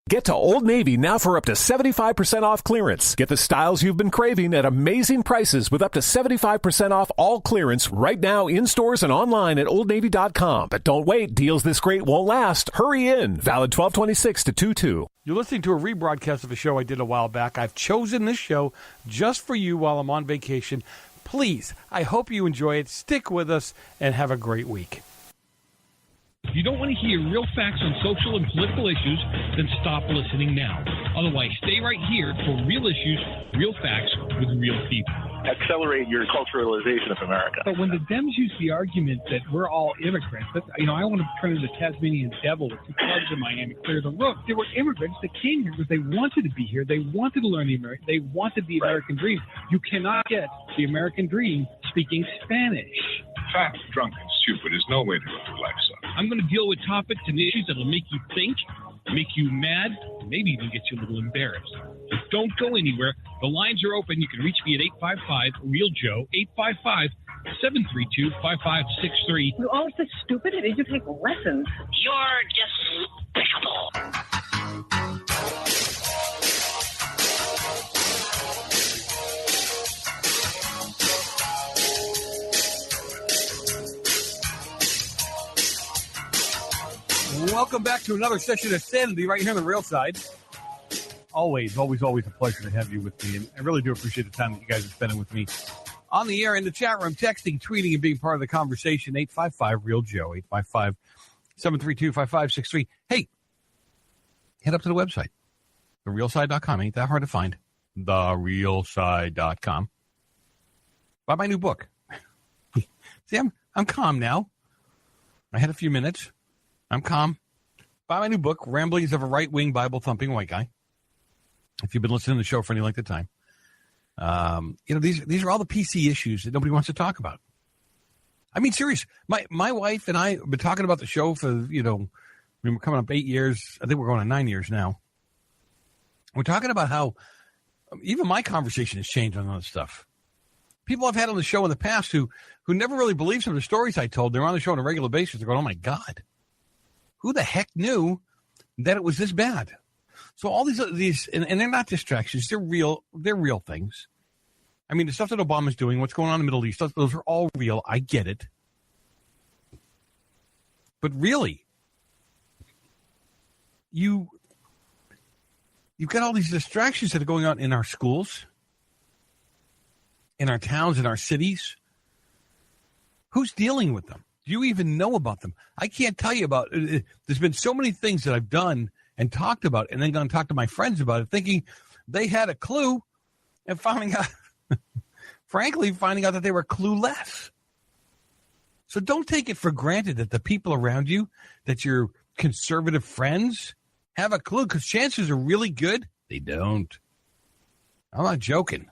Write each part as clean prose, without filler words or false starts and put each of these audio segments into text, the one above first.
Get to Old Navy now for up to 75% off clearance. Get the styles you've been craving at amazing prices with up to 75% off all clearance right now in stores and online at OldNavy.com. But don't wait. Deals this great won't last. Hurry in. Valid 12/26 to 2/2. You're listening to a rebroadcast of a show I did a while back. I've chosen this show just for you while I'm on vacation. Please, I hope you enjoy it. Stick with us and have a great week. If you don't want to hear real facts on social and political issues, then stop listening now. Otherwise, stay right here for real issues, real facts with real people. Accelerate your culturalization of America. But when the Dems use the argument that we're all immigrants, I want to turn into the Tasmanian devil with two clubs in Miami, clear the road. There were immigrants that came here because they wanted to be here. They wanted to learn they wanted the American dream. You cannot get the American dream speaking Spanish. Fat, drunk, and stupid is no way to go through life, son. I'm going to deal with topics and issues that will make you think, make you mad, maybe even get you a little embarrassed. But don't go anywhere. The lines are open. You can reach me at 855-REAL-JOE, 855-732-5563. You're all so stupid. I need to take lessons. You're despicable. Welcome back to another session of Sanity right here on the Real Side. Always a pleasure to have you with me, and I really do appreciate the time that you guys are spending with me on the air, in the chat room, texting, tweeting, and being part of the conversation. 855-REAL-JOE, 855-732-5563. Hey, head up to the website, therealside.com. Ain't that hard to find. Therealside.com. Buy my new book. See, I'm calm now. I had a few minutes. I'm calm. Buy my new book, Ramblings of a Right-Wing Bible-Thumping White Guy. If you've been listening to the show for any length of time. These are all the PC issues that nobody wants to talk about. I mean, serious. My wife and I have been talking about the show for, we're coming up 8 years. I think we're going on 9 years now. We're talking about how even my conversation has changed on all this stuff. People I've had on the show in the past who never really believed some of the stories I told. They're on the show on a regular basis. They're going, oh, my God. Who the heck knew that it was this bad? So all these, and they're not distractions. They're real things. I mean, the stuff that Obama's doing, what's going on in the Middle East, those are all real. I get it. But really, you've got all these distractions that are going on in our schools, in our towns, in our cities. Who's dealing with them? Do you even know about them? I can't tell you about it. There's been so many things that I've done and talked about and then gone and talk to my friends about it, thinking they had a clue and finding out that they were clueless. So don't take it for granted that the people around you, that your conservative friends have a clue, because chances are really good they don't. I'm not joking.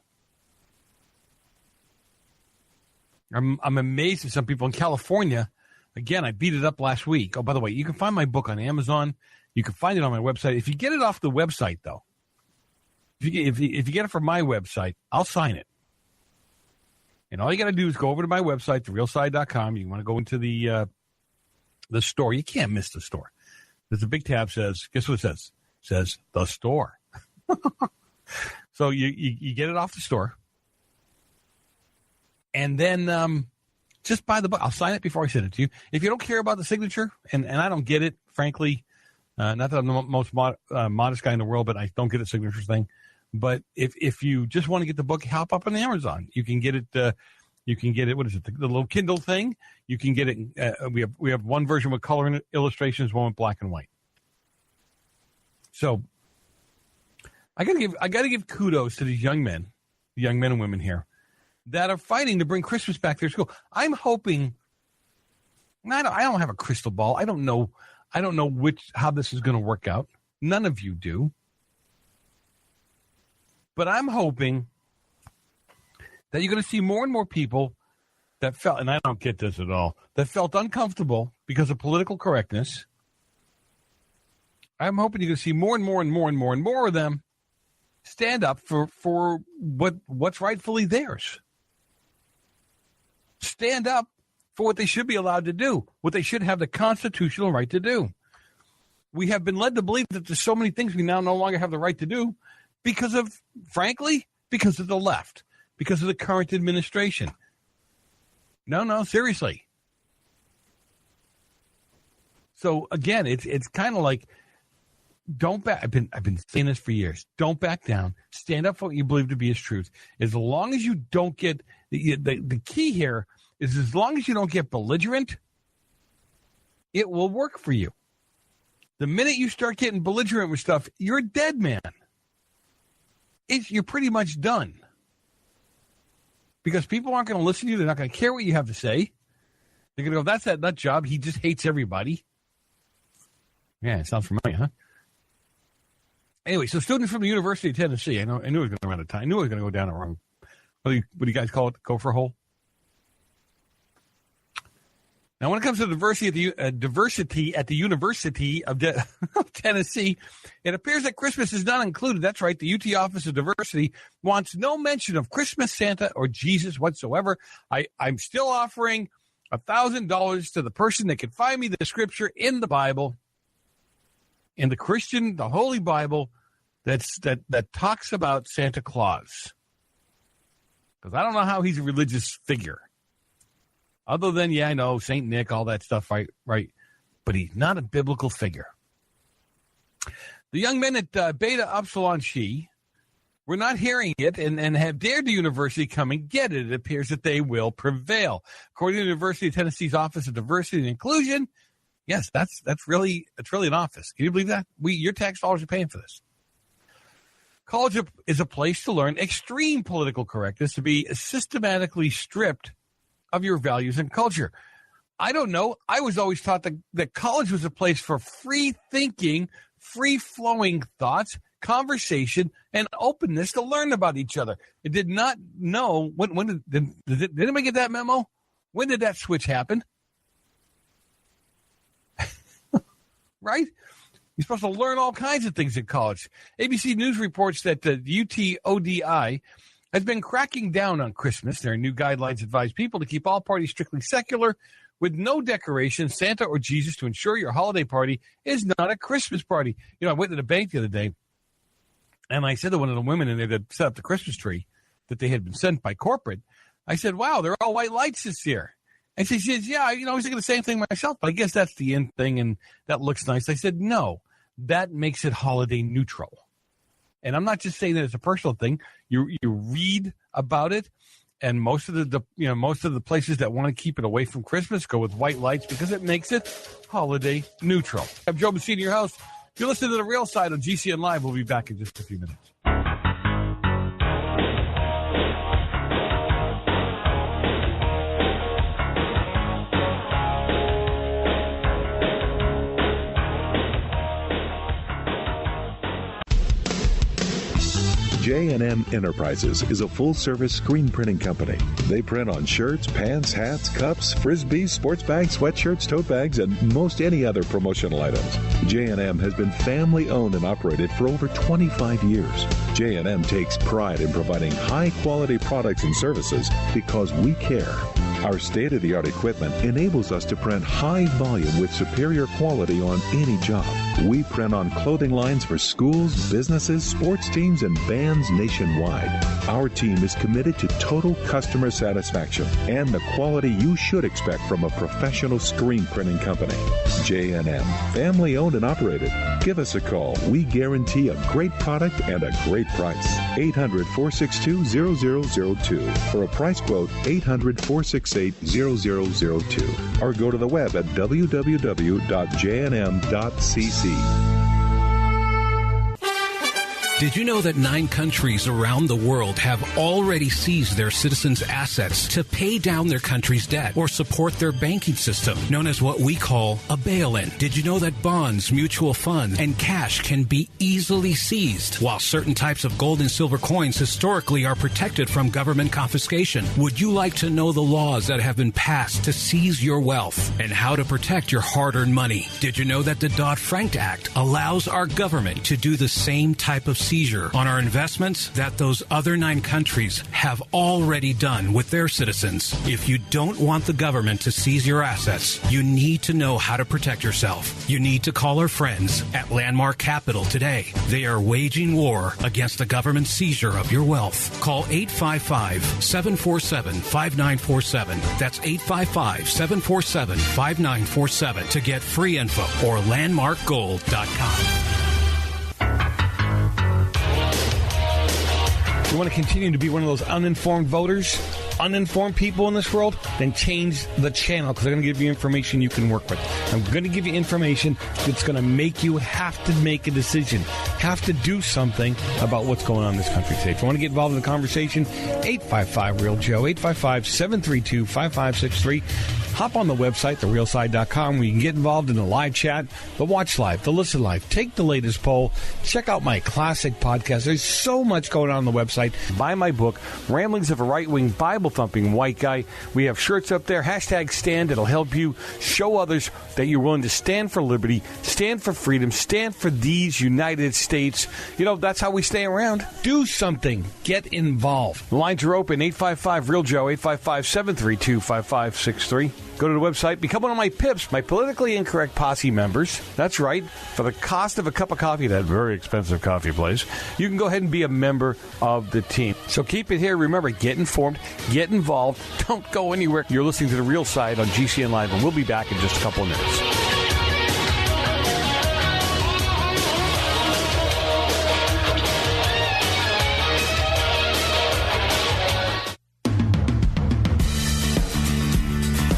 I'm amazed at some people in California. Again, I beat it up last week. Oh, by the way, you can find my book on Amazon. You can find it on my website. If you get it off the website, though, if you get it from my website, I'll sign it. And all you got to do is go over to my website, therealside.com. You want to go into the store. You can't miss the store. There's a big tab says, guess what it says? It says the store. So you get it off the store. And then just buy the book. I'll sign it before I send it to you. If you don't care about the signature, and I don't get it, frankly, not that I'm the most modest guy in the world, but I don't get a signature thing. But if you just want to get the book, hop up on Amazon. You can get it. What is it? The little Kindle thing. You can get it. We have one version with color and illustrations, one with black and white. So I gotta give kudos to these young men and women here that are fighting to bring Christmas back to their school. I'm hoping. I don't have a crystal ball. I don't know how this is going to work out. None of you do. But I'm hoping that you're going to see more and more people that felt, and I don't get this at all, that felt uncomfortable because of political correctness. I'm hoping you're going to see more and more and more and more and more of them stand up for what's rightfully theirs. Stand up for what they should be allowed to do, what they should have the constitutional right to do. we have been led to believe that there's so many things we now no longer have the right to do because of the left, because of the current administration. No, seriously. So again, it's kind of like, don't back. I've been saying this for years. Don't back down. Stand up for what you believe to be as truth. As long as you don't get the key here is, as long as you don't get belligerent, it will work for you. The minute you start getting belligerent with stuff, you're a dead man. You're pretty much done. Because people aren't going to listen to you. They're not going to care what you have to say. They're going to go, that's that nut job. He just hates everybody. Yeah, it sounds familiar, huh? Anyway, so students from the University of Tennessee, I knew I was going to run out of time. I knew I was going to go down a wrong, what do you guys call it? Gopher hole? Now, when it comes to diversity at the University of Tennessee, it appears that Christmas is not included. That's right. The UT Office of Diversity wants no mention of Christmas, Santa, or Jesus whatsoever. I'm still offering $1,000 to the person that can find me the scripture in the Bible, in the Holy Bible, that talks about Santa Claus. Because I don't know how he's a religious figure. Other than, yeah, I know, St. Nick, all that stuff, right? But he's not a biblical figure. The young men at Beta Upsilon Chi were not hearing it and have dared the university come and get it. It appears that they will prevail. According to the University of Tennessee's Office of Diversity and Inclusion, yes, that's really an office. Can you believe that? Your tax dollars are paying for this. College is a place to learn extreme political correctness, to be systematically stripped of your values and culture. I don't know. I was always taught that college was a place for free thinking, free-flowing thoughts, conversation, and openness to learn about each other. I did not know. When did anybody get that memo? When did that switch happen? Right? You're supposed to learn all kinds of things in college. ABC News reports that the UTODI has been cracking down on Christmas. Their new guidelines advise people to keep all parties strictly secular, with no decorations, Santa or Jesus, to ensure your holiday party is not a Christmas party. I went to the bank the other day, and I said to one of the women in there that set up the Christmas tree that they had been sent by corporate, I said, wow, they're all white lights this year. And she says, yeah, I was thinking the same thing myself, but I guess that's the in thing, and that looks nice. I said, no, that makes it holiday neutral. And I'm not just saying that it's a personal thing. You read about it, and most of the places that want to keep it away from Christmas go with white lights because it makes it holiday neutral. I'm Joe Messina, your host. You're listening to The Real Side on GCN Live. We'll be back in just a few minutes. J&M Enterprises is a full-service screen printing company. They print on shirts, pants, hats, cups, frisbees, sports bags, sweatshirts, tote bags, and most any other promotional items. J&M has been family-owned and operated for over 25 years. J&M takes pride in providing high-quality products and services because we care. Our state-of-the-art equipment enables us to print high volume with superior quality on any job. We print on clothing lines for schools, businesses, sports teams, and bands nationwide. Our team is committed to total customer satisfaction and the quality you should expect from a professional screen printing company. J&M, family-owned and operated. Give us a call. We guarantee a great product and a great price. 800-462-0002. For a price quote, 800-468-0002. Or go to the web at www.jnm.cc. Did you know that 9 countries around the world have already seized their citizens' assets to pay down their country's debt or support their banking system, known as what we call a bail-in? Did you know that bonds, mutual funds, and cash can be easily seized, while certain types of gold and silver coins historically are protected from government confiscation? Would you like to know the laws that have been passed to seize your wealth and how to protect your hard-earned money? Did you know that the Dodd-Frank Act allows our government to do the same type of seizure on our investments that those other 9 countries have already done with their citizens. If you don't want the government to seize your assets, you need to know how to protect yourself. You need to call our friends at Landmark Capital today. They are waging war against the government seizure of your wealth. Call 855-747-5947. That's 855-747-5947 to get free info or landmarkgold.com. You want to continue to be one of those uninformed voters, uninformed people in this world? Then change the channel, because I'm going to give you information you can work with. I'm going to give you information that's going to make you have to make a decision, have to do something about what's going on in this country today. If you want to get involved in the conversation, 855-REAL-JOE, 855-732-5563. Hop on the website, therealside.com, where you can get involved in the live chat, the watch live, the listen live, take the latest poll, check out my classic podcast. There's so much going on the website. Buy my book, Ramblings of a Right-Wing Bible-Thumping White Guy. We have shirts up there, #stand. It'll help you show others that you're willing to stand for liberty, stand for freedom, stand for these United States. You know, that's how we stay around. Do something. Get involved. The lines are open, 855-REAL-JOE, 855-732-5563. Go to the website, become one of my PIPs, my politically incorrect posse members. That's right. For the cost of a cup of coffee at that very expensive coffee place, you can go ahead and be a member of the team. So keep it here. Remember, get informed, get involved. Don't go anywhere. You're listening to The Real Side on GCN Live, and we'll be back in just a couple of minutes.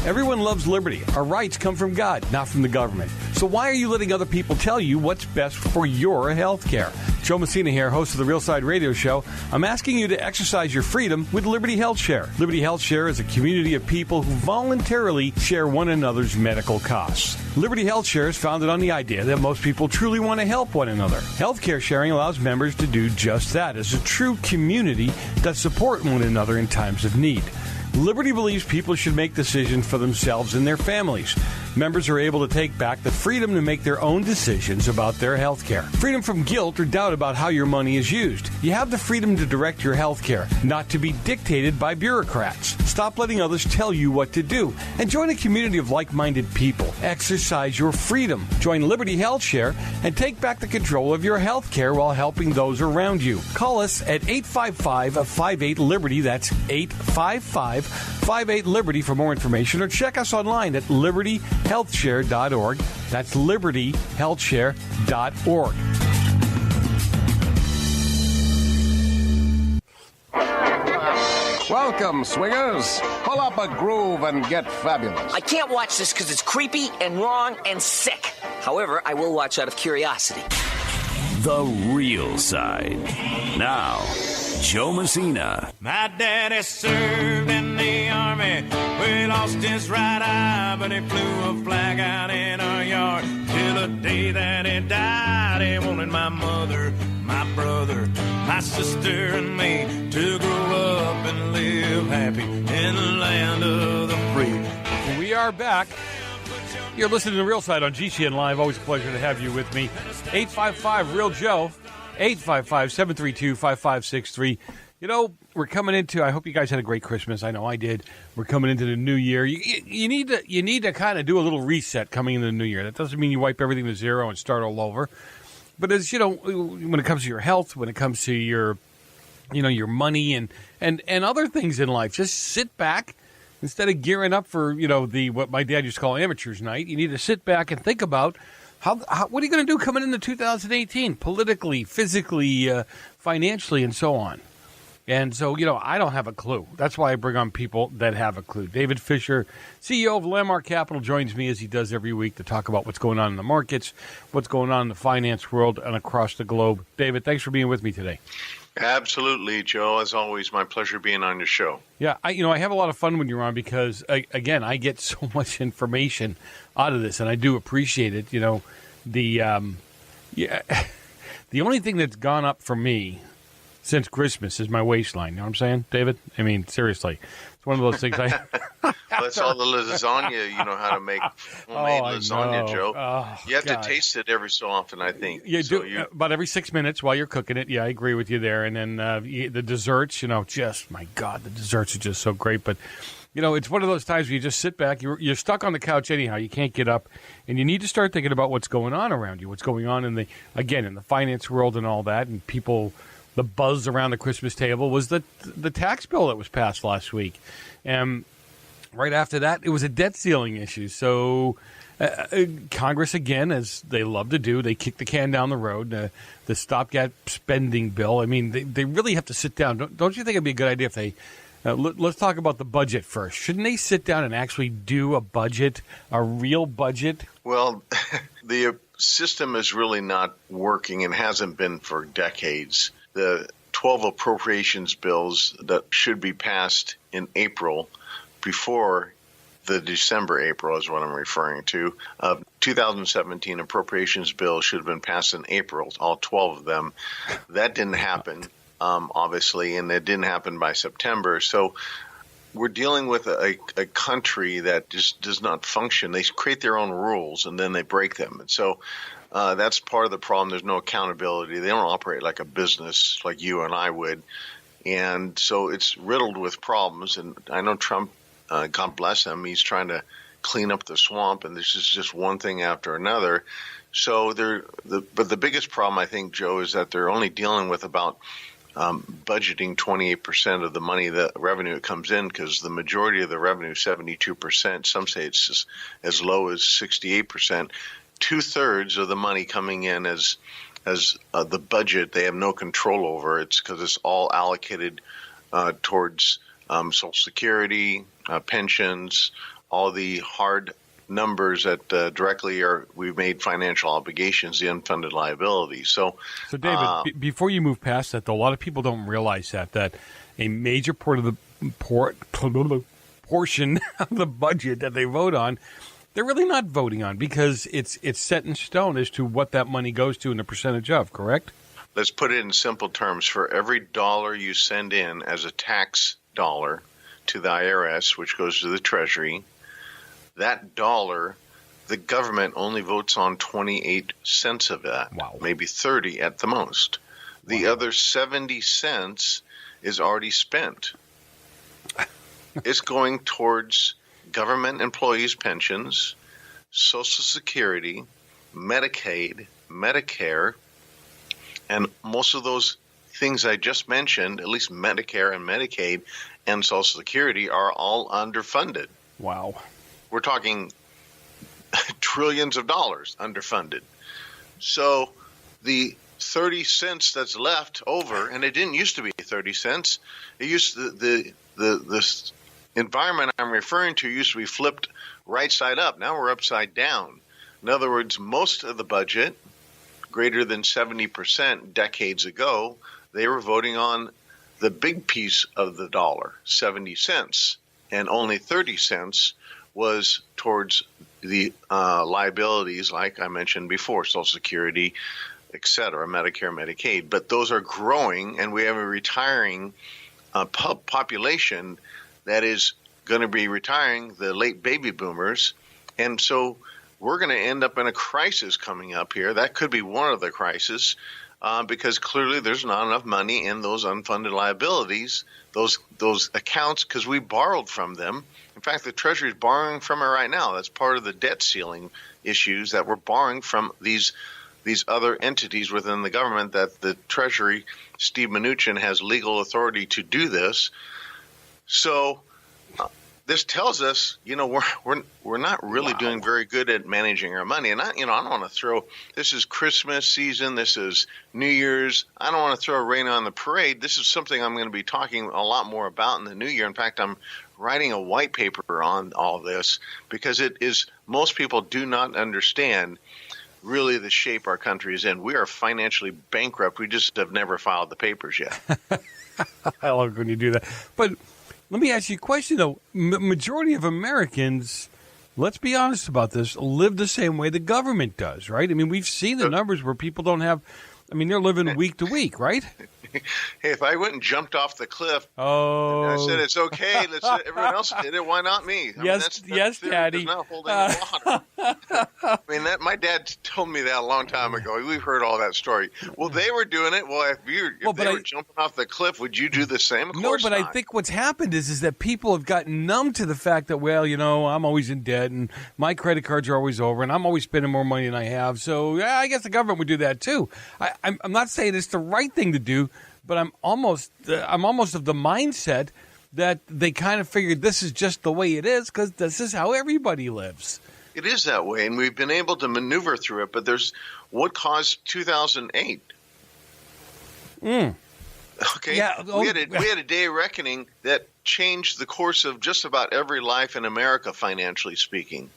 Everyone loves liberty. Our rights come from God, not from the government. So why are you letting other people tell you what's best for your health care? Joe Messina here, host of the Real Side Radio Show. I'm asking you to exercise your freedom with Liberty Health Share. Liberty Health Share is a community of people who voluntarily share one another's medical costs. Liberty Health Share is founded on the idea that most people truly want to help one another. Healthcare sharing allows members to do just that as a true community that support one another in times of need. Liberty believes people should make decisions for themselves and their families. Members are able to take back the freedom to make their own decisions about their health care. Freedom from guilt or doubt about how your money is used. You have the freedom to direct your health care, not to be dictated by bureaucrats. Stop letting others tell you what to do, and join a community of like-minded people. Exercise your freedom. Join Liberty Health Share and take back the control of your health care while helping those around you. Call us at 855-58-LIBERTY. That's 855-58-LIBERTY for more information, or check us online at libertyhealthshare.org. That's libertyhealthshare.org. Welcome, swingers. Pull up a groove and get fabulous. I can't watch this because it's creepy and wrong and sick. However, I will watch out of curiosity. The Real Side. Now, Joe Messina. My daddy served in the army. We lost his right eye, but he flew a flag out in our yard. Till the day that he died, he wanted my mother, my brother, my sister, and me to grow up and live happy in the land of the free. We are back. You're listening to The Real Side on GCN Live. Always a pleasure to have you with me. 855-REAL-JOE, 855-732-5563. You know, we're coming into, I hope you guys had a great Christmas. I know I did. We're coming into the new year. You need to kind of do a little reset coming into the new year. That doesn't mean you wipe everything to zero and start all over. But as you know, when it comes to your health, when it comes to your money and other things in life, just sit back. Instead of gearing up for, what my dad used to call amateur's night, you need to sit back and think about what are you going to do coming into 2018, politically, physically, financially, and so on. And so, I don't have a clue. That's why I bring on people that have a clue. David Fisher, CEO of Landmark Capital, joins me as he does every week to talk about what's going on in the markets, what's going on in the finance world, and across the globe. David, thanks for being with me today. Absolutely, Joe. As always, my pleasure being on your show. Yeah, I have a lot of fun when you're on because, again, I get so much information out of this, and I do appreciate it. The only thing that's gone up for me since Christmas is my waistline. You know what I'm saying, David? I mean, seriously. It's one of those things That's all the lasagna you know how to make. Homemade lasagna, Joe. You have to taste it every so often, I think. You do about every 6 minutes while you're cooking it. Yeah, I agree with you there. And then the desserts, just, my God, the desserts are just so great. But, it's one of those times where you just sit back. You're stuck on the couch anyhow. You can't get up. And you need to start thinking about what's going on around you, what's going on in the finance world and all that. And people, the buzz around the Christmas table was the tax bill that was passed last week. And right after that, it was a debt ceiling issue. So Congress, again, as they love to do, they kick the can down the road. The stopgap spending bill, I mean, they really have to sit down. Don't you think it'd be a good idea if they let's talk about the budget first. Shouldn't they sit down and actually do a budget, a real budget? Well, the system is really not working and hasn't been for decades. The 12 appropriations bills that should be passed in April before the April is what I'm referring to. 2017 appropriations bill should have been passed in April, all 12 of them. That didn't happen, obviously, and it didn't happen by September. So we're dealing with a country that just does not function. They create their own rules, and then they break them. And so that's part of the problem. There's no accountability. They don't operate like a business like you and I would. And so it's riddled with problems. And I know Trump, God bless him, he's trying to clean up the swamp, and this is just one thing after another. So but the biggest problem, I think, Joe, is that they're only dealing with about budgeting 28% of the money, the revenue that comes in, because the majority of the revenue, 72%, some say it's just as low as 68%. 2/3 of the money coming in as the budget, they have no control over. It's because it's all allocated towards Social Security, pensions, all the hard numbers that directly we've made financial obligations, the unfunded liabilities. So David, before you move past that, though, a lot of people don't realize that a major part of the portion of the budget that they vote on, they're really not voting on because it's set in stone as to what that money goes to and the percentage of, correct? Let's put it in simple terms. For every dollar you send in as a tax dollar to the IRS, which goes to the Treasury, that dollar, the government only votes on 28 cents of that, maybe 30 at the most. The other 70 cents is already spent. It's going towards government employees' pensions, Social Security, Medicaid, Medicare, and most of those things I just mentioned, at least Medicare and Medicaid and Social Security, are all underfunded. Wow. We're talking trillions of dollars underfunded. So the 30 cents that's left over, and it didn't used to be 30 cents. It used to, the environment I'm referring to used to be flipped right side up. Now we're upside down. In other words, most of the budget, greater than 70% decades ago, they were voting on the big piece of the dollar, 70 cents, and only 30 cents was towards the liabilities, like I mentioned before, Social Security, et cetera, Medicare, Medicaid. But those are growing, and we have a retiring population that is going to be retiring, the late baby boomers. And so we're going to end up in a crisis coming up here. That could be one of the crises because clearly there's not enough money in those unfunded liabilities, those accounts, because we borrowed from them. In fact, the Treasury is borrowing from it right now. That's part of the debt ceiling issues, that we're borrowing from these other entities within the government, that the Treasury, Steve Mnuchin, has legal authority to do this. So this tells us, we're not really doing very good at managing our money. And I don't want to throw, this is Christmas season, this is New Year's. I don't want to throw rain on the parade. This is something I'm going to be talking a lot more about in the new year. In fact, I'm writing a white paper on all this because it is, most people do not understand really the shape our country is in. We are financially bankrupt. We just have never filed the papers yet. I love when you do that. But let me ask you a question, though. Majority of Americans, let's be honest about this, live the same way the government does, right? I mean, we've seen the numbers where people don't have, they're living week to week, right? Hey, if I went and jumped off the cliff, and I said it's okay. Everyone else did it. Why not me? Yes, Daddy. Does not hold any water. I mean, my dad told me that a long time ago. We've heard all that story. Well, they were doing it. Well, if they were jumping off the cliff, would you do the same? Of course not. I think what's happened is that people have gotten numb to the fact that, well, I'm always in debt and my credit cards are always over and I'm always spending more money than I have. So, yeah, I guess the government would do that too. I'm not saying it's the right thing to do, but I'm almost of the mindset that they kind of figured this is just the way it is because this is how everybody lives. It is that way, and we've been able to maneuver through it, but there's what caused 2008. Okay, yeah, we had a day of reckoning that changed the course of just about every life in America, financially speaking.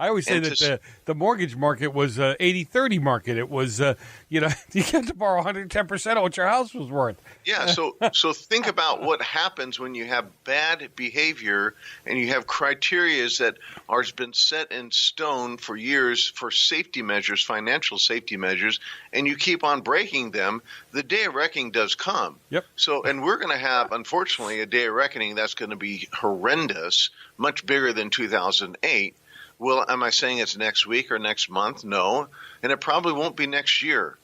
I always say that the mortgage market was 80-30 market. It was, you had to borrow 110% of what your house was worth. Yeah, so think about what happens when you have bad behavior and you have criteria that are been set in stone for years for safety measures, financial safety measures, and you keep on breaking them. The day of reckoning does come. Yep. So, and we're going to have, unfortunately, a day of reckoning that's going to be horrendous, much bigger than 2008. Well, am I saying it's next week or next month? No. And it probably won't be next year,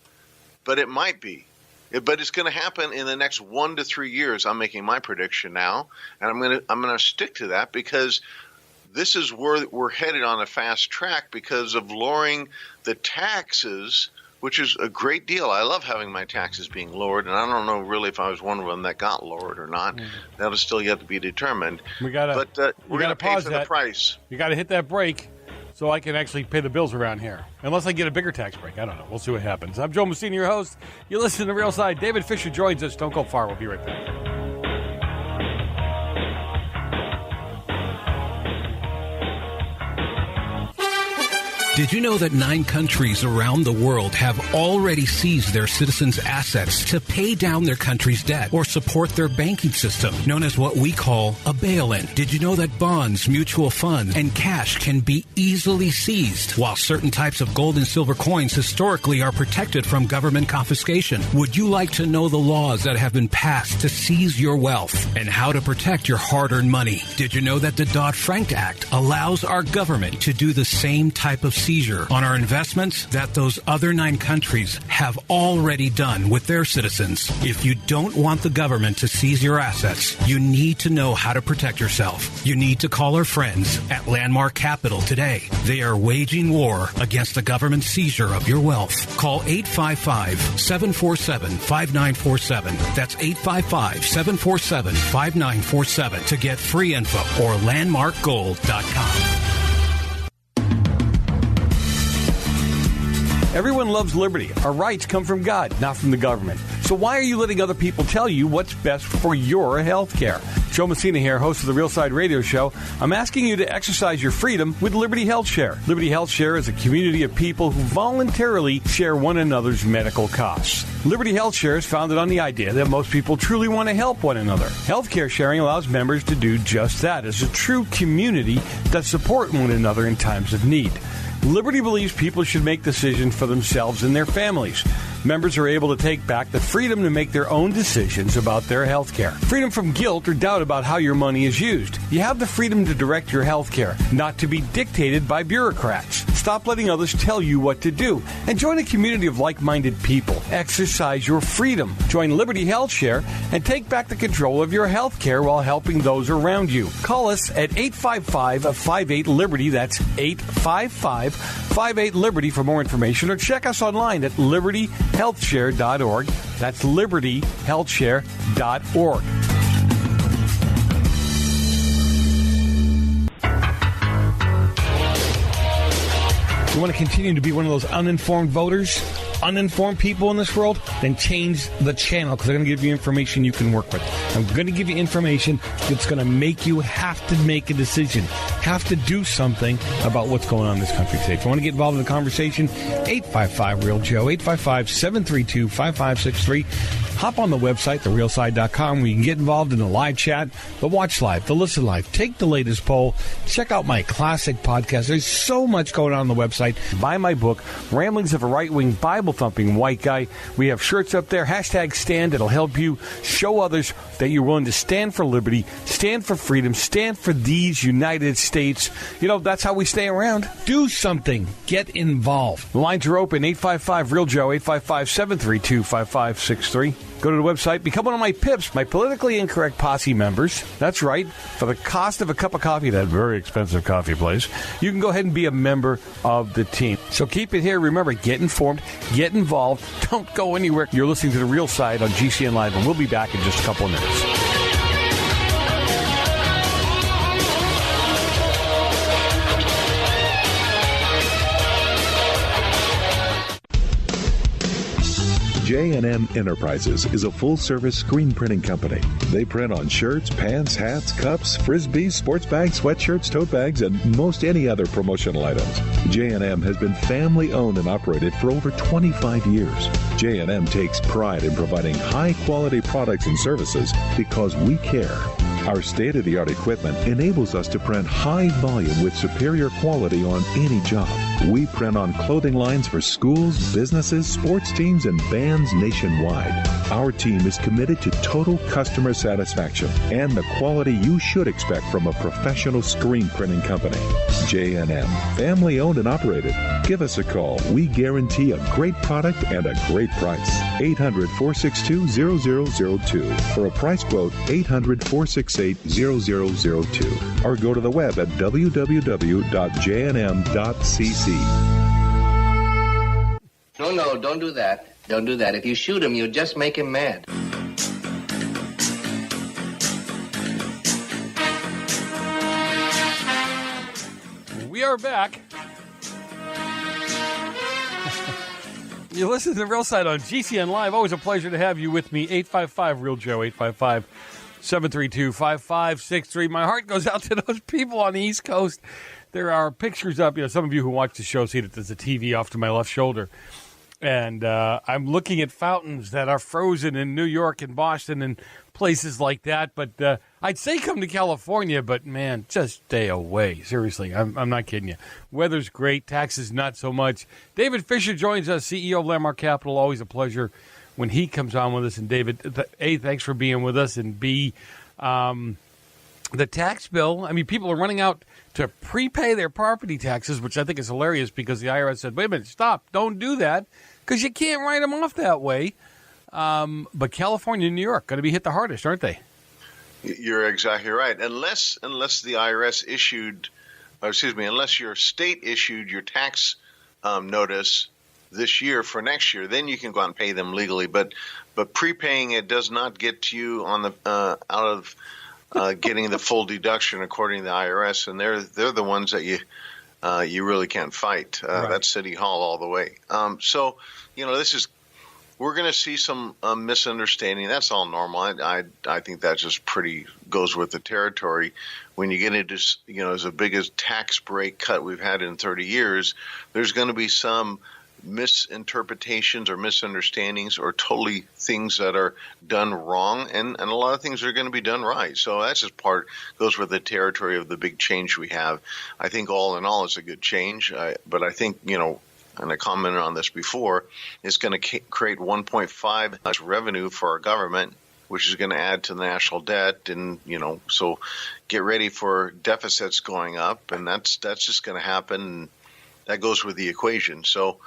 but it might be. But it's going to happen in the next 1 to 3 years. I'm making my prediction now, and I'm going to stick to that because this is where we're headed on a fast track because of lowering the taxes, which is a great deal. I love having my taxes being lowered, and I don't know really if I was one of them that got lowered or not. That is still yet to be determined. We're going to pay for the price. You got to hit that break so I can actually pay the bills around here. Unless I get a bigger tax break. I don't know. We'll see what happens. I'm Joe Messina, your host. You listen to The Real Side. David Fisher joins us. Don't go far. We'll be right back. Did you know that 9 countries around the world have already seized their citizens' assets to pay down their country's debt or support their banking system, known as what we call a bail-in? Did you know that bonds, mutual funds, and cash can be easily seized, while certain types of gold and silver coins historically are protected from government confiscation? Would you like to know the laws that have been passed to seize your wealth and how to protect your hard-earned money? Did you know that the Dodd-Frank Act allows our government to do the same type of seizure on our investments that those other 9 countries have already done with their citizens? If you don't want the government to seize your assets, you need to know how to protect yourself. You need to call our friends at Landmark Capital today. They are waging war against the government seizure of your wealth. Call 855-747-5947. That's 855-747-5947 to get free info or landmarkgold.com. Everyone loves liberty. Our rights come from God, not from the government. So why are you letting other people tell you what's best for your health care? Joe Messina here, host of the Real Side Radio Show. I'm asking you to exercise your freedom with Liberty Health Share. Liberty Health Share is a community of people who voluntarily share one another's medical costs. Liberty Health Share is founded on the idea that most people truly want to help one another. Healthcare sharing allows members to do just that as a true community that support one another in times of need. Liberty believes people should make decisions for themselves and their families. Members are able to take back the freedom to make their own decisions about their health care. Freedom from guilt or doubt about how your money is used. You have the freedom to direct your health care, not to be dictated by bureaucrats. Stop letting others tell you what to do and join a community of like-minded people. Exercise your freedom. Join Liberty Health Share and take back the control of your health care while helping those around you. Call us at 855-58-LIBERTY. That's 855-58-LIBERTY for more information, or check us online at libertyhealthshare.org. That's libertyhealthshare.org. You want to continue to be one of those uninformed voters, uninformed people in this world? Then change the channel, because they're going to give you information you can work with. I'm going to give you information that's going to make you have to make a decision, have to do something about what's going on in this country today. If you want to get involved in the conversation, 855-REAL-JOE, 855-732-5563. Hop on the website, therealside.com, where you can get involved in the live chat, the watch live, the listen live, take the latest poll, check out my classic podcast. There's so much going on the website. Buy my book, Ramblings of a Right-Wing Bible heel-thumping white guy. We have shirts up there, #stand. It'll help you show others that you're willing to stand for liberty, stand for freedom, stand for these United States. That's how we stay around. Do something. Get involved. The lines are open, 855-REAL-JOE, 855-732-5563. Go to the website, become one of my PIPs, my politically incorrect posse members. That's right. For the cost of a cup of coffee, that very expensive coffee place, you can go ahead and be a member of the team. So keep it here. Remember, get informed, get involved. Don't go anywhere. You're listening to The Real Side on GCN Live, and we'll be back in just a couple of minutes. J&M Enterprises is a full-service screen printing company. They print on shirts, pants, hats, cups, frisbees, sports bags, sweatshirts, tote bags, and most any other promotional items. J&M has been family-owned and operated for over 25 years. J&M takes pride in providing high-quality products and services because we care. Our state-of-the-art equipment enables us to print high volume with superior quality on any job. We print on clothing lines for schools, businesses, sports teams, and bands nationwide. Our team is committed to total customer satisfaction and the quality you should expect from a professional screen printing company. J&M, family-owned and operated. Give us a call. We guarantee a great product and a great price. 800-462-0002. For a price quote, 800-468-0002. Or go to the web at www.jnm.cc. No, don't do that. Don't do that. If you shoot him, you just make him mad. We are back. You listen to The Real Side on GCN Live. Always a pleasure to have you with me. 855-REAL-JOE, 855-732-5563. My heart goes out to those people on the East Coast. There are pictures up. Some of you who watch the show see that there's a TV off to my left shoulder. And I'm looking at fountains that are frozen in New York and Boston and places like that. But I'd say come to California, but, man, just stay away. Seriously, I'm not kidding you. Weather's great. Taxes not so much. David Fisher joins us, CEO of Landmark Capital. Always a pleasure when he comes on with us. And, David, A, thanks for being with us. And, B, the tax bill, I mean, people are running out to prepay their property taxes, which I think is hilarious because the IRS said, wait a minute, stop, don't do that, because you can't write them off that way. But California and New York going to be hit the hardest, aren't they? You're exactly right. Unless the IRS unless your state issued your tax notice this year for next year, then you can go out and pay them legally. But prepaying it does not get you on the out of getting the full deduction according to the IRS, and they're the ones that you really can't fight. Right. That's City Hall all the way. So we're going to see some misunderstanding. That's all normal. I think that just pretty goes with the territory. When you get into as the biggest tax break cut we've had in 30 years, there's going to be some misinterpretations or misunderstandings or totally things that are done wrong, and a lot of things are going to be done right. So that's just goes with the territory of the big change we have. I think all in all it's a good change, but I think, and I commented on this before, it's going to create 1.5 revenue for our government, which is going to add to the national debt, and so get ready for deficits going up, and that's just going to happen. That goes with the equation. So,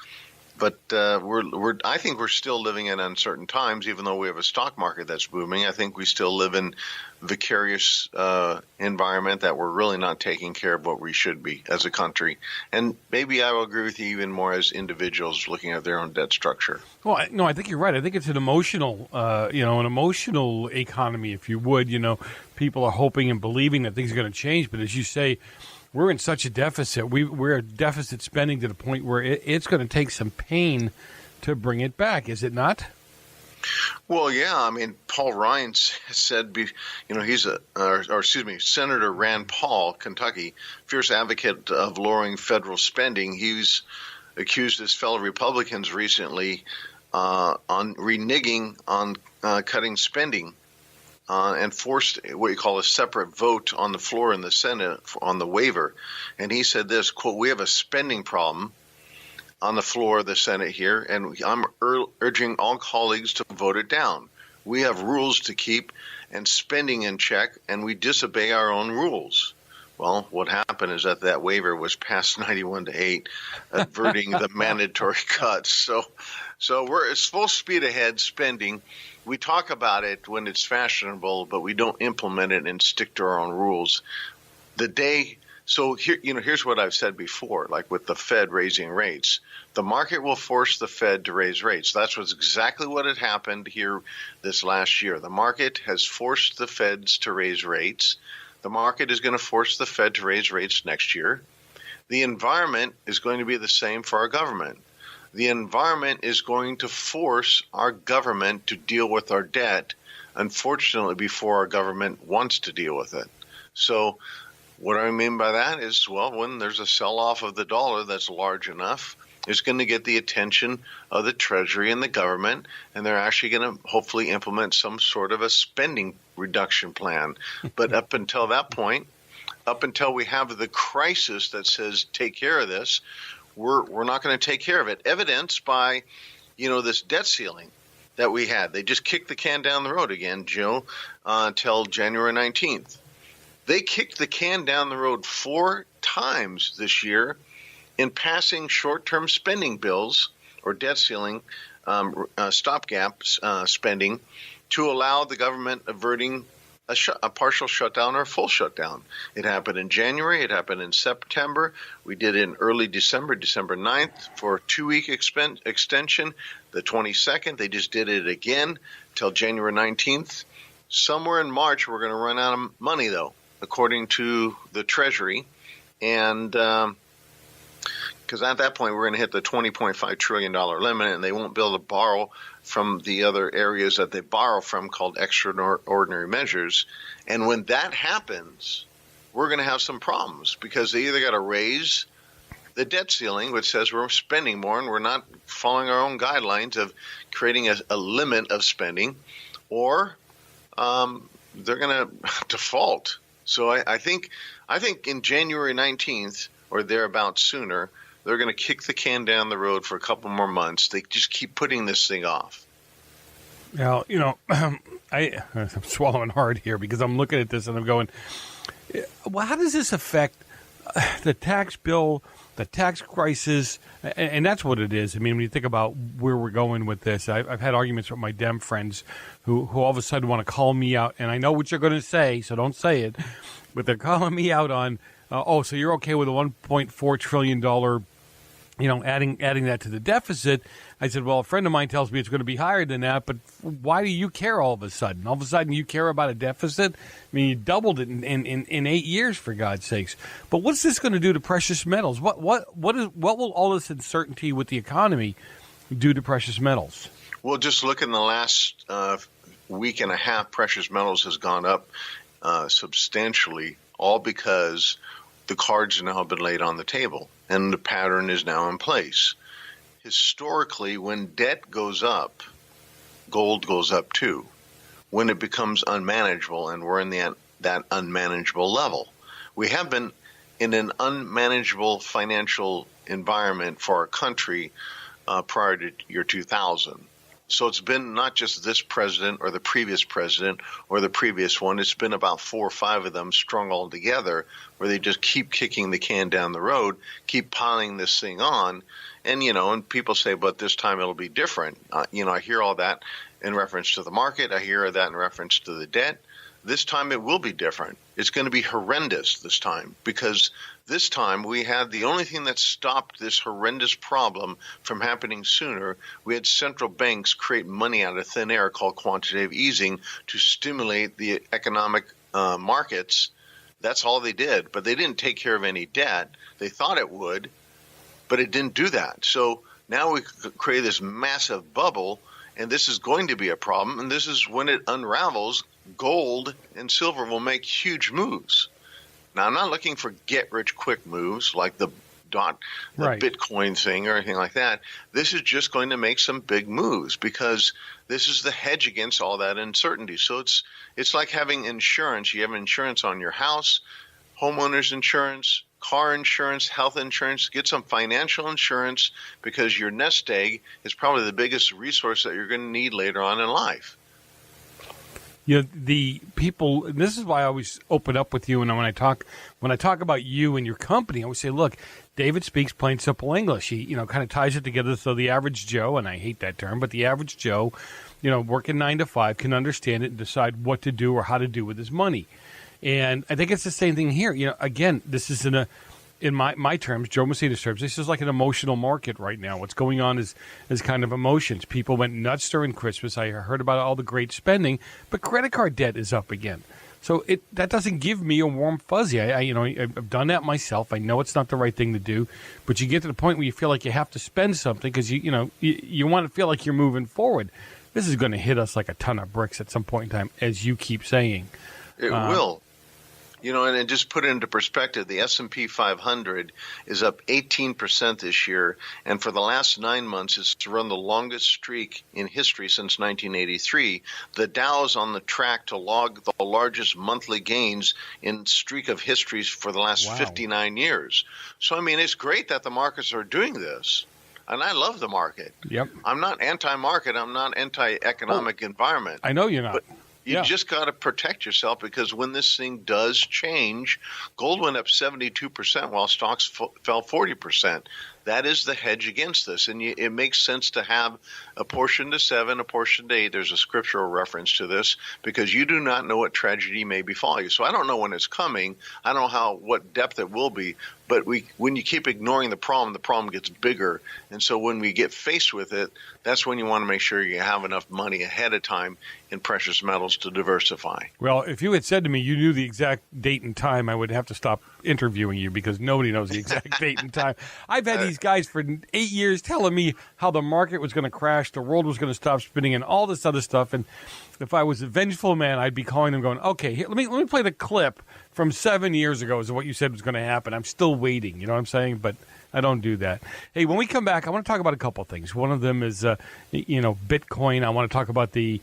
but I think we're still living in uncertain times, even though we have a stock market that's booming. I think we still live in vicarious environment that we're really not taking care of what we should be as a country. And maybe I will agree with you even more as individuals looking at their own debt structure. Well, no, I think you're right. I think it's an emotional, an emotional economy, if you would. People are hoping and believing that things are going to change, but as you say, we're in such a deficit. We're at deficit spending to the point where it's going to take some pain to bring it back, is it not? Well, yeah. I mean, Paul Ryan said, Senator Rand Paul, Kentucky, fierce advocate of lowering federal spending. He's accused his fellow Republicans recently on reneging on cutting spending. And forced what you call a separate vote on the floor in the Senate on the waiver. And he said this, quote, "We have a spending problem on the floor of the Senate here, and I'm urging all colleagues to vote it down. We have rules to keep and spending in check, and we disobey our own rules. Well, what happened is that waiver was passed 91-8, averting the mandatory cuts. So we're it's full speed ahead spending. We talk about it when it's fashionable, but we don't implement it and stick to our own rules. So here's what I've said before, like with the Fed raising rates. The market will force the Fed to raise rates. That's exactly what had happened here this last year. The market has forced the Feds to raise rates. The market is going to force the Fed to raise rates next year. The environment is going to be the same for our government. The environment is going to force our government to deal with our debt, unfortunately, before our government wants to deal with it. So what I mean by that is, well, when there's a sell-off of the dollar that's large enough, it's going to get the attention of the Treasury and the government, and they're actually going to hopefully implement some sort of a spending reduction plan. But up until that point, up until we have the crisis that says take care of this, we're not going to take care of it. Evidenced by, this debt ceiling that we had. They just kicked the can down the road again, Joe, until January 19th. They kicked the can down the road 4 times this year in passing short-term spending bills or debt ceiling stopgap spending to allow the government averting a partial shutdown or a full shutdown. It happened in January. It happened in September. We did it in early December 9th, for a 2-week extension. The 22nd, they just did it again till January 19th. Somewhere in March, we're going to run out of money, though, according to the Treasury. And because at that point, we're going to hit the $20.5 trillion limit, and they won't be able to borrow from the other areas that they borrow from called extraordinary measures. And when that happens, we're going to have some problems because they either got to raise the debt ceiling, which says we're spending more and we're not following our own guidelines of creating a limit of spending, or they're going to default. So I think in January 19th or thereabouts sooner, they're going to kick the can down the road for a couple more months. They just keep putting this thing off. Now, I'm swallowing hard here because I'm looking at this and I'm going, well, how does this affect the tax bill, the tax crisis? And that's what it is. I mean, when you think about where we're going with this, I've had arguments with my Dem friends who all of a sudden want to call me out. And I know what you're going to say, so don't say it. But they're calling me out on, so you're okay with a $1.4 trillion, adding that to the deficit. I said, well, a friend of mine tells me it's going to be higher than that, but why do you care all of a sudden? All of a sudden you care about a deficit? I mean, you doubled it in 8 years, for God's sakes. But what's this going to do to precious metals? What will all this uncertainty with the economy do to precious metals? Well, just look in the last week and a half, precious metals has gone up substantially, all because the cards have now been laid on the table and the pattern is now in place. Historically, when debt goes up, gold goes up too. When it becomes unmanageable, and we're in that unmanageable level. We have been in an unmanageable financial environment for our country prior to year 2000. So it's been not just this president or the previous president or the previous one. It's been about 4 or 5 of them strung all together where they just keep kicking the can down the road, keep piling this thing on. And, and people say, but this time it'll be different. I hear all that in reference to the market. I hear that in reference to the debt. This time it will be different. It's going to be horrendous this time because this time we had the only thing that stopped this horrendous problem from happening sooner. We had central banks create money out of thin air called quantitative easing to stimulate the economic markets. That's all they did. But they didn't take care of any debt. They thought it would, but it didn't do that. So now we create this massive bubble, and this is going to be a problem. And this is when it unravels. Gold and silver will make huge moves. Now, I'm not looking for get-rich-quick moves like the right. Bitcoin thing or anything like that. This is just going to make some big moves because this is the hedge against all that uncertainty. So it's like having insurance. You have insurance on your house, homeowner's insurance, car insurance, health insurance, get some financial insurance, because your nest egg is probably the biggest resource that you're going to need later on in life. You know, the people, and this is why I always open up with you, and when I talk about you and your company, I always say, look, David speaks plain, simple English. He, kind of ties it together so the average Joe, and I hate that term, but the average Joe, working 9 to 5 can understand it and decide what to do or how to do with his money. And I think it's the same thing here. Again, this is in my terms, Joe Messina's terms, this is like an emotional market right now. What's going on is kind of emotions. People went nuts during Christmas. I heard about all the great spending, but credit card debt is up again. So that doesn't give me a warm fuzzy. I've done that myself. I know it's not the right thing to do, but you get to the point where you feel like you have to spend something because you want to feel like you're moving forward. This is going to hit us like a ton of bricks at some point in time, as you keep saying. It will. And just put it into perspective, the S&P 500 is up 18% this year, and for the last 9 months, it's run the longest streak in history since 1983. The Dow's on the track to log the largest monthly gains in streak of history for the last 59 years. So, it's great that the markets are doing this. And I love the market. Yep. I'm not anti-market. I'm not anti-economic environment. I know you're not. But you just got to protect yourself, because when this thing does change, gold went up 72% while stocks fell 40%. That is the hedge against this. And it makes sense to have a portion to 7, a portion to 8. There's a scriptural reference to this, because you do not know what tragedy may befall you. So I don't know when it's coming. I don't know what depth it will be. But when you keep ignoring the problem gets bigger. And so when we get faced with it, that's when you want to make sure you have enough money ahead of time in precious metals to diversify. Well, if you had said to me you knew the exact date and time, I would have to stop interviewing you, because nobody knows the exact date and time. I've had these guys for 8 years telling me how the market was going to crash, the world was going to stop spinning, and all this other stuff. And if I was a vengeful man, I'd be calling them going, okay, here, let me play the clip from 7 years ago is what you said was going to happen. I'm still waiting, you know what I'm saying? But I don't do that. Hey, when we come back, I want to talk about a couple of things. One of them is, Bitcoin. I want to talk about the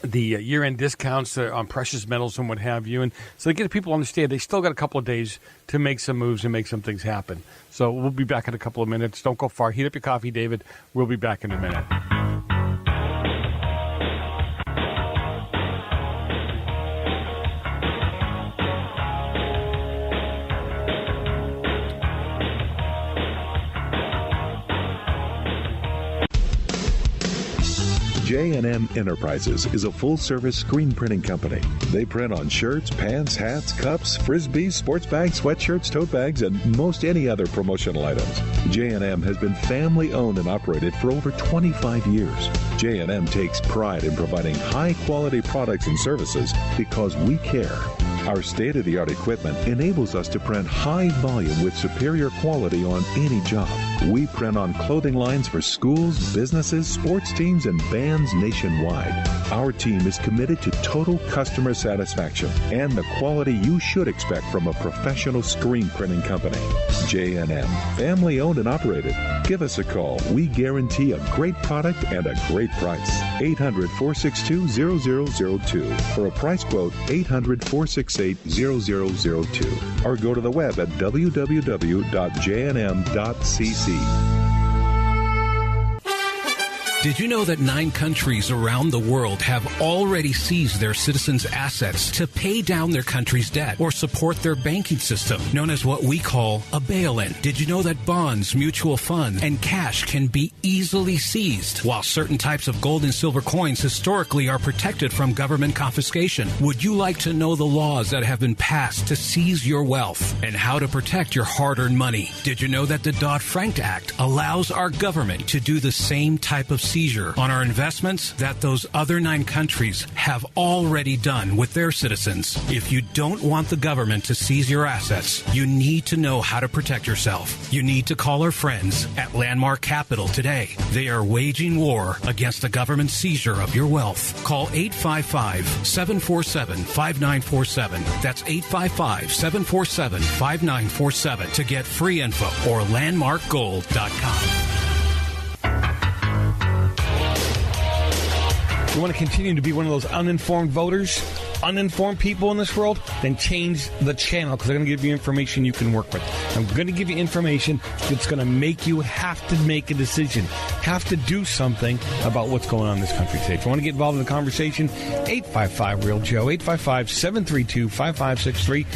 year-end discounts on precious metals and what have you. And so to get people to understand, they still got a couple of days to make some moves and make some things happen. So we'll be back in a couple of minutes. Don't go far. Heat up your coffee, David. We'll be back in a minute. J&M Enterprises is a full-service screen printing company. They print on shirts, pants, hats, cups, frisbees, sports bags, sweatshirts, tote bags, and most any other promotional items. J&M has been family-owned and operated for over 25 years. J&M takes pride in providing high-quality products and services because we care. Our state-of-the-art equipment enables us to print high volume with superior quality on any job. We print on clothing lines for schools, businesses, sports teams, and bands nationwide. Our team is committed to total customer satisfaction and the quality you should expect from a professional screen printing company. J&M, family-owned and operated. Give us a call. We guarantee a great product and a great price. 800-462-0002. For a price quote, 800-468-0002. Or go to the web at www.jnm.cc. Did you know that 9 countries around the world have already seized their citizens' assets to pay down their country's debt or support their banking system, known as what we call a bail-in? Did you know that bonds, mutual funds, and cash can be easily seized, while certain types of gold and silver coins historically are protected from government confiscation? Would you like to know the laws that have been passed to seize your wealth and how to protect your hard-earned money? Did you know that the Dodd-Frank Act allows our government to do the same type of seizure on our investments that those other 9 countries have already done with their citizens? If you don't want the government to seize your assets, you need to know how to protect yourself. You need to call our friends at Landmark Capital today. They are waging war against the government seizure of your wealth. Call 855-747-5947. That's 855-747-5947 to get free info, or landmarkgold.com. You want to continue to be one of those uninformed voters? uninformed people in this world, then change the channel because they're going to give you information you can work with. I'm going to give you information that's going to make you have to make a decision, have to do something about what's going on in this country today. If you want to get involved in the conversation, 855-REAL-JOE, 855-732-5563.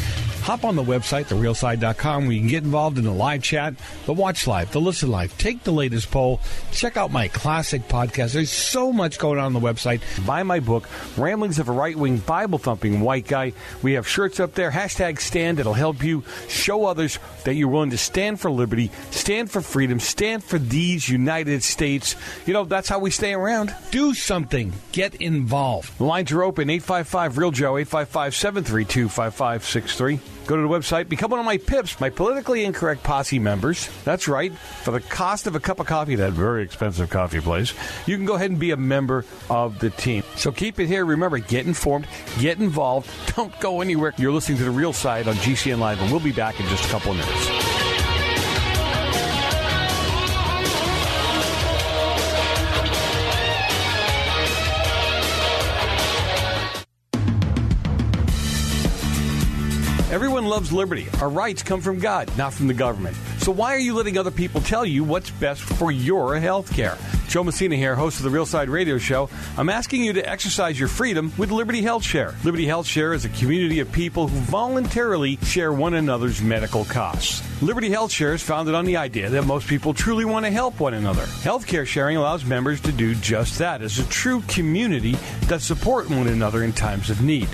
Hop on the website, therealside.com, where you can get involved in the live chat, the watch live, the listen live, take the latest poll, check out my classic podcast. There's so much going on the website. Buy my book, Ramblings of a Right-Wing Bible-Thumping White Guy. We have shirts up there, #stand. It'll help you show others that you're willing to stand for liberty, stand for freedom, stand for these United States. You know, that's how we stay around. Do something. Get involved. The lines are open, 855-REAL-JOE, 855-732-5563. Go to the website, become one of my PIPs, my politically incorrect posse members. That's right. For the cost of a cup of coffee at that very expensive coffee place, you can go ahead and be a member of the team. So keep it here. Remember, get informed, get involved. Don't go anywhere. You're listening to The Real Side on GCN Live, and we'll be back in just a couple of minutes. Everyone loves liberty. Our rights come from God, not from the government. So why are you letting other people tell you what's best for your health care? Joe Messina here, host of the Real Side Radio Show. I'm asking you to exercise your freedom with Liberty Health Share. Liberty Health Share is a community of people who voluntarily share one another's medical costs. Liberty Health Share is founded on the idea that most people truly want to help one another. Healthcare sharing allows members to do just that as a true community that support one another in times of need.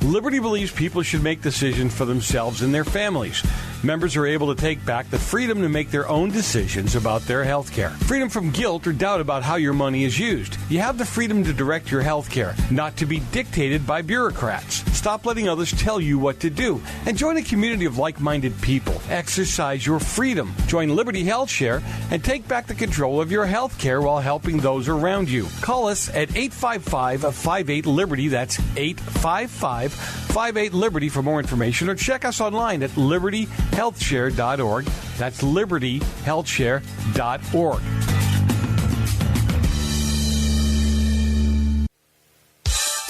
Liberty believes people should make decisions for themselves and their families. Members are able to take back the freedom to make their own decisions about their health care. Freedom from guilt or doubt about how your money is used. You have the freedom to direct your health care, not to be dictated by bureaucrats. Stop letting others tell you what to do, and join a community of like-minded people. Exercise your freedom. Join Liberty Health Share and take back the control of your health care while helping those around you. Call us at 855-58-LIBERTY. That's 855-58-LIBERTY for more information, or check us online at libertyhealthshare.org. That's libertyhealthshare.org.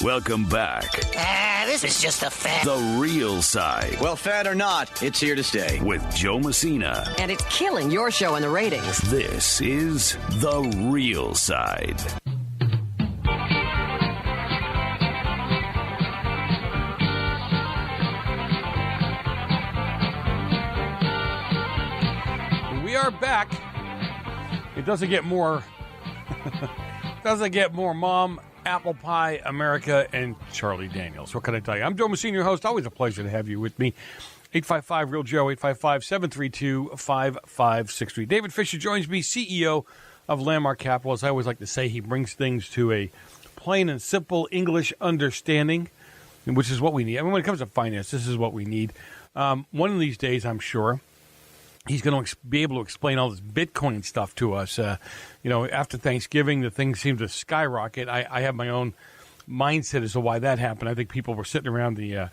Welcome back. This is just a fad. The Real Side. Well, fad or not, it's here to stay. With Joe Messina. And it's killing your show in the ratings. This is The Real Side. We are back. It doesn't get more Mom, Apple Pie, America, and Charlie Daniels. What can I tell you? I'm Joe Messina, your host. Always a pleasure to have you with me. 855-REAL-JOE, 855-732-5563. David Fisher joins me, CEO of Landmark Capital. As I always like to say, he brings things to a plain and simple English understanding, which is what we need. I mean, when it comes to finance, this is what we need. One of these days, I'm sure, he's going to be able to explain all this Bitcoin stuff to us. After Thanksgiving, the things seem to skyrocket. I have my own mindset as to why that happened. I think people were sitting around the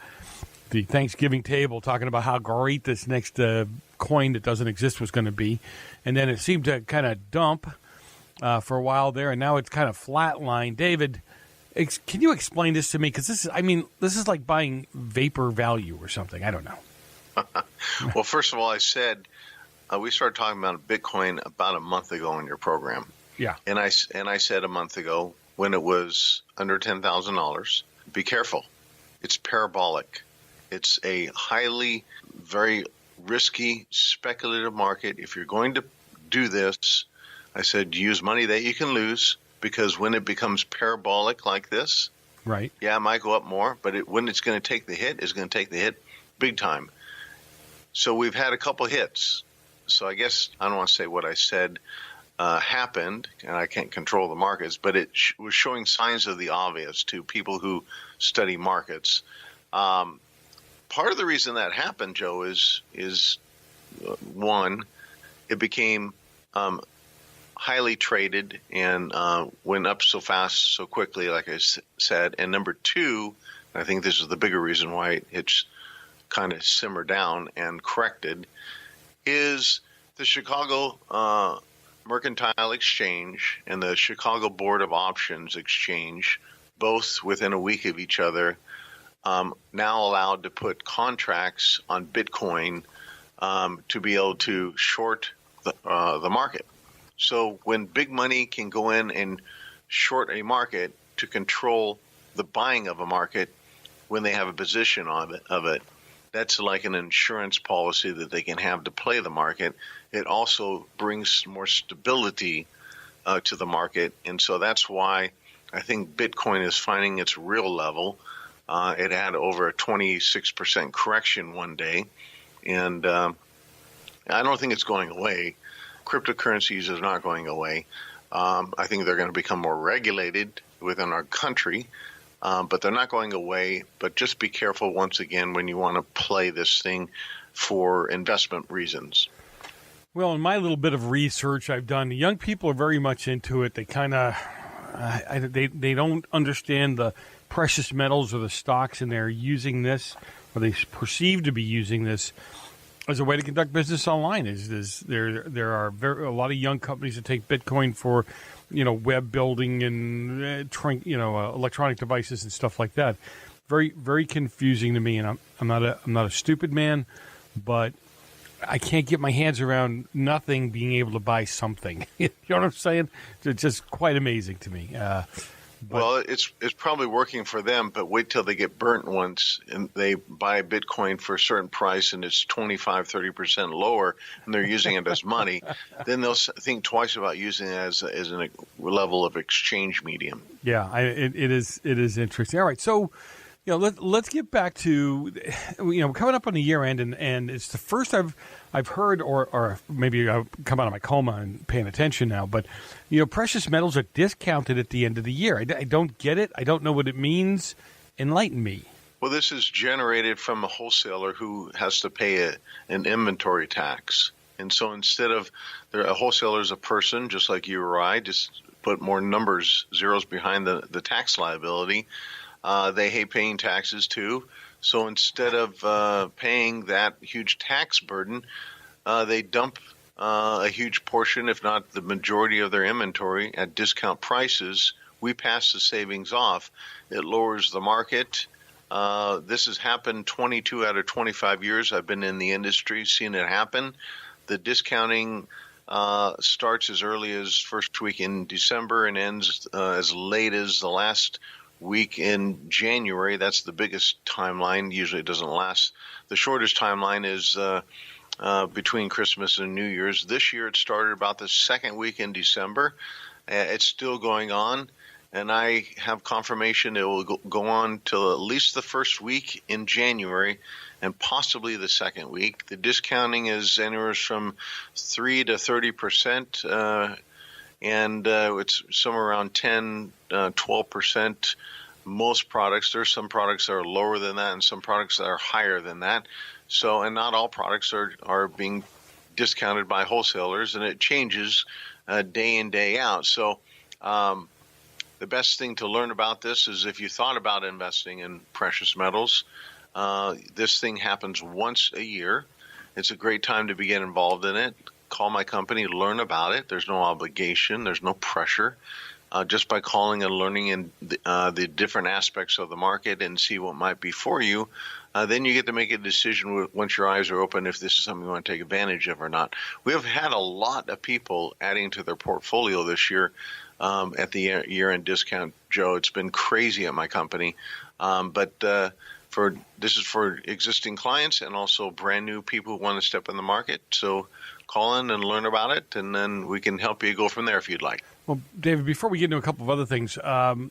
Thanksgiving table talking about how great this next coin that doesn't exist was going to be. And then it seemed to kind of dump for a while there, and now it's kind of flatlined. David, can you explain this to me? Because this is like buying vapor value or something. I don't know. Well, first of all, I said we started talking about Bitcoin about a month ago on your program. Yeah. And I said a month ago, when it was under $10,000, be careful. It's parabolic. It's a very risky, speculative market. If you're going to do this, I said use money that you can lose, because when it becomes parabolic like this, right? Yeah, it might go up more, but when it's going to take the hit, it's going to take the hit big time. So we've had a couple hits. So I guess I don't want to say what I said happened, and I can't control the markets, but it was showing signs of the obvious to people who study markets. Part of the reason that happened, Joe, is one, it became highly traded and went up so fast, so quickly, like I said. And number two, I think this is the bigger reason why it's kind of simmered down and corrected, is the Chicago Mercantile Exchange and the Chicago Board of Options Exchange, both within a week of each other, now allowed to put contracts on Bitcoin to be able to short the market. So when big money can go in and short a market to control the buying of a market when they have a position of it, that's like an insurance policy that they can have to play the market. It also brings more stability to the market. And so that's why I think Bitcoin is finding its real level. It had over a 26% correction one day. And I don't think it's going away. Cryptocurrencies is not going away. I think they're going to become more regulated within our country, but they're not going away. But just be careful once again when you want to play this thing for investment reasons. Well, in my little bit of research I've done, the young people are very much into it. They kind of they don't understand the precious metals or the stocks, and they're using this, or they perceive to be using this as a way to conduct business online. There are a lot of young companies that take Bitcoin for, web building and electronic devices and stuff like that. Very, very confusing to me, and I'm not a stupid man, but I can't get my hands around nothing being able to buy something. You know what I'm saying? It's just quite amazing to me. Well, it's probably working for them, but wait till they get burnt once and they buy Bitcoin for a certain price and it's 25-30% lower and they're using it as money. Then they'll think twice about using it as a level of exchange medium. Yeah, it is interesting. All right, so let's get back to coming up on the year end, and it's the first I've heard, or maybe I've come out of my coma and paying attention now, but precious metals are discounted at the end of the year. I don't get it. I don't know what it means. Enlighten me. Well, this is generated from a wholesaler who has to pay an inventory tax. And so instead of a wholesaler is a person just like you or I, just put more zeros behind the tax liability. They hate paying taxes too. So instead of paying that huge tax burden, they dump a huge portion, if not the majority of their inventory at discount prices. We pass the savings off. It lowers the market. This has happened 22 out of 25 years. I've been in the industry, seen it happen. The discounting starts as early as first week in December and ends as late as the last week in January. That's the biggest timeline. Usually it doesn't last. The shortest timeline is between Christmas and New Year's. This year it started about the second week in December. It's still going on, and I have confirmation it will go on till at least the first week in January and possibly the second week. The discounting is anywhere from 3 to 30%. And it's somewhere around 10, 12%. Most products, there's some products that are lower than that and some products that are higher than that. So, and not all products are being discounted by wholesalers, and it changes day in, day out. So the best thing to learn about this is if you thought about investing in precious metals, this thing happens once a year. It's a great time to get involved in it. Call my company, learn about it. There's no obligation. There's no pressure. Just by calling and learning in the different aspects of the market and see what might be for you, then you get to make a decision once your eyes are open if this is something you want to take advantage of or not. We have had a lot of people adding to their portfolio this year at the year-end discount, Joe. It's been crazy at my company. But this is for existing clients and also brand new people who want to step in the market. So call in and learn about it, and then we can help you go from there if you'd like. Well, David, before we get into a couple of other things, the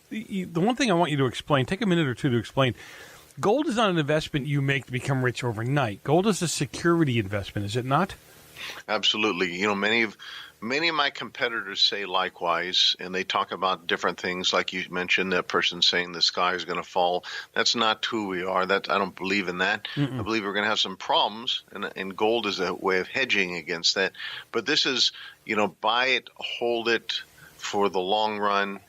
one thing I want you to explain, take a minute or two to explain, gold is not an investment you make to become rich overnight. Gold is a security investment, is it not? Absolutely. Many of my competitors say likewise, and they talk about different things. Like you mentioned, that person saying the sky is going to fall. That's not who we are. I don't believe in that. I believe we're going to have some problems, and gold is a way of hedging against that. But this is, buy it, hold it for the long run.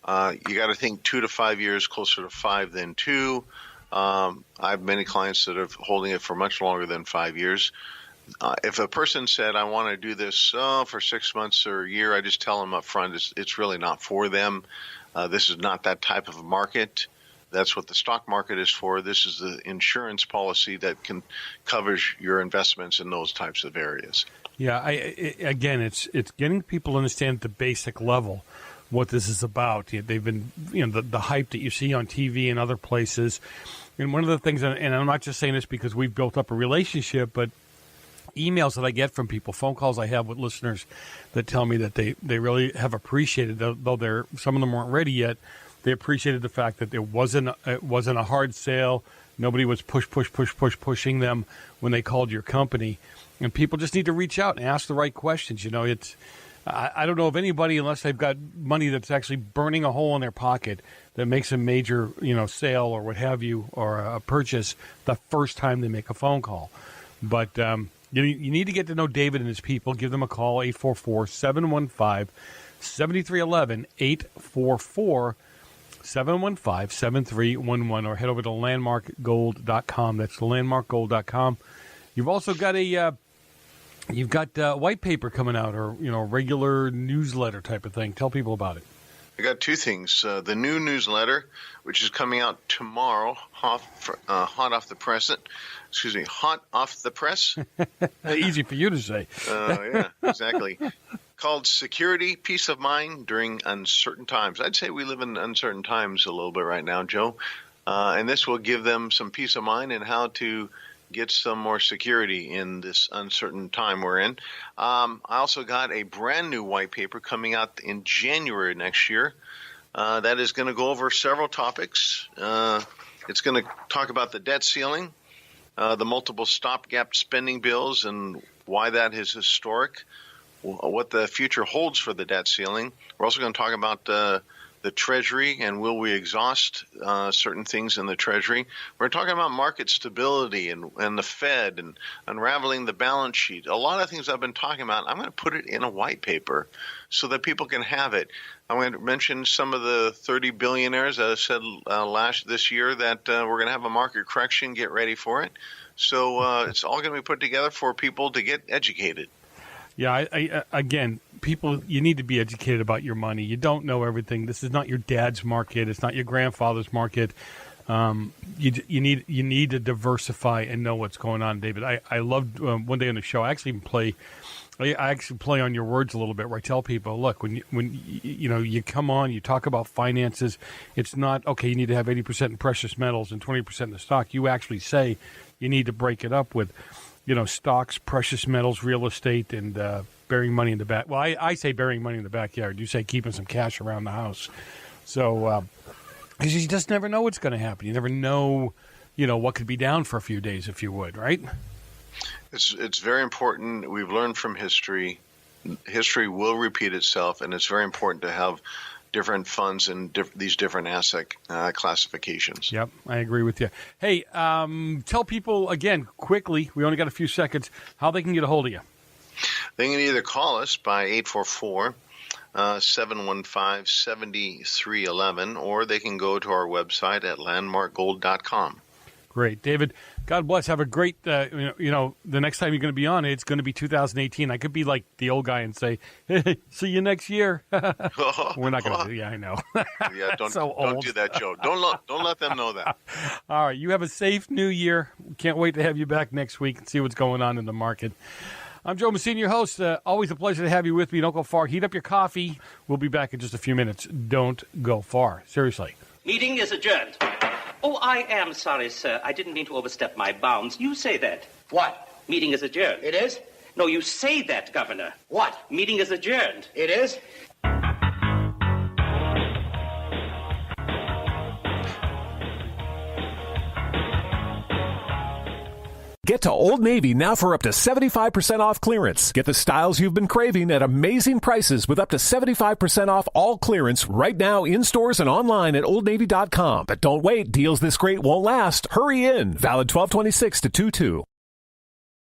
You got to think 2 to 5 years, closer to 5 than 2. I have many clients that are holding it for much longer than 5 years. If a person said, I want to do this for 6 months or a year, I just tell them up front it's really not for them. This is not that type of market. That's what the stock market is for. This is the insurance policy that covers your investments in those types of areas. Yeah, again, it's getting people to understand at the basic level what this is about. They've been, the hype that you see on TV and other places. And one of the things, and I'm not just saying this because we've built up a relationship, but emails that I get from people, phone calls I have with listeners that tell me that they really have appreciated, though some of them weren't ready yet, they appreciated the fact that it wasn't a hard sale. Nobody was pushing them when they called your company. And people just need to reach out and ask the right questions. I don't know of anybody, unless they've got money that's actually burning a hole in their pocket, that makes a major, sale or what have you, or a purchase the first time they make a phone call. But you need to get to know David and his people. Give them a call, 844-715-7311, 844-715-7311, or head over to landmarkgold.com. That's landmarkgold.com. You've also got You've got white paper coming out, or regular newsletter type of thing. Tell people about it. I got two things. The new newsletter, which is coming out tomorrow, hot off the press. Hot off the press. Easy for you to say. Yeah, exactly. Called Security, Peace of Mind During Uncertain Times. I'd say we live in uncertain times a little bit right now, Joe. And this will give them some peace of mind and how to get some more security in this uncertain time we're in. I also got a brand new white paper coming out in January next year that is going to go over several topics. It's going to talk about the debt ceiling, the multiple stopgap spending bills and why that is historic, what the future holds for the debt ceiling. We're also going to talk about the Treasury, and will we exhaust certain things in the Treasury? We're talking about market stability and the Fed and unraveling the balance sheet. A lot of things I've been talking about, I'm going to put it in a white paper so that people can have it. I'm going to mention some of the 30 billionaires that I said this year that we're going to have a market correction. Get ready for it. So it's all going to be put together for people to get educated. Yeah, again, people, you need to be educated about your money. You don't know everything. This is not your dad's market. It's not your grandfather's market. You need to diversify and know what's going on, David. I loved one day on the show. I actually play on your words a little bit, where I tell people, look, when you come on, you talk about finances. It's not okay. You need to have 80% in precious metals and 20% in the stock. You actually say you need to break it up with, stocks, precious metals, real estate, and burying money in the back. Well, I say burying money in the backyard. You say keeping some cash around the house. So, because you just never know what's going to happen. You never know, what could be down for a few days, if you would, right? It's very important. We've learned from history. History will repeat itself, and it's very important to have different funds and these different asset classifications. Yep, I agree with you. Hey, tell people again, quickly, we only got a few seconds, how they can get a hold of you. They can either call us by 844-715-7311, or they can go to our website at landmarkgold.com. Great. David, God bless. Have a great, the next time you're going to be on, it's going to be 2018. I could be like the old guy and say, hey, see you next year. We're not going to do that. Yeah, I know. Yeah, don't do that, Joe. Don't let them know that. All right. You have a safe new year. Can't wait to have you back next week and see what's going on in the market. I'm Joe Messina, your host. Always a pleasure to have you with me. Don't go far. Heat up your coffee. We'll be back in just a few minutes. Don't go far. Seriously. Meeting is adjourned. Oh, I am sorry, sir. I didn't mean to overstep my bounds. You say that. What? Meeting is adjourned. It is? No, you say that, Governor. What? Meeting is adjourned. It is? Get to Old Navy now for up to 75% off clearance. Get the styles you've been craving at amazing prices with up to 75% off all clearance right now in stores and online at OldNavy.com. But don't wait. Deals this great won't last. Hurry in. Valid 12/26 to 2/2.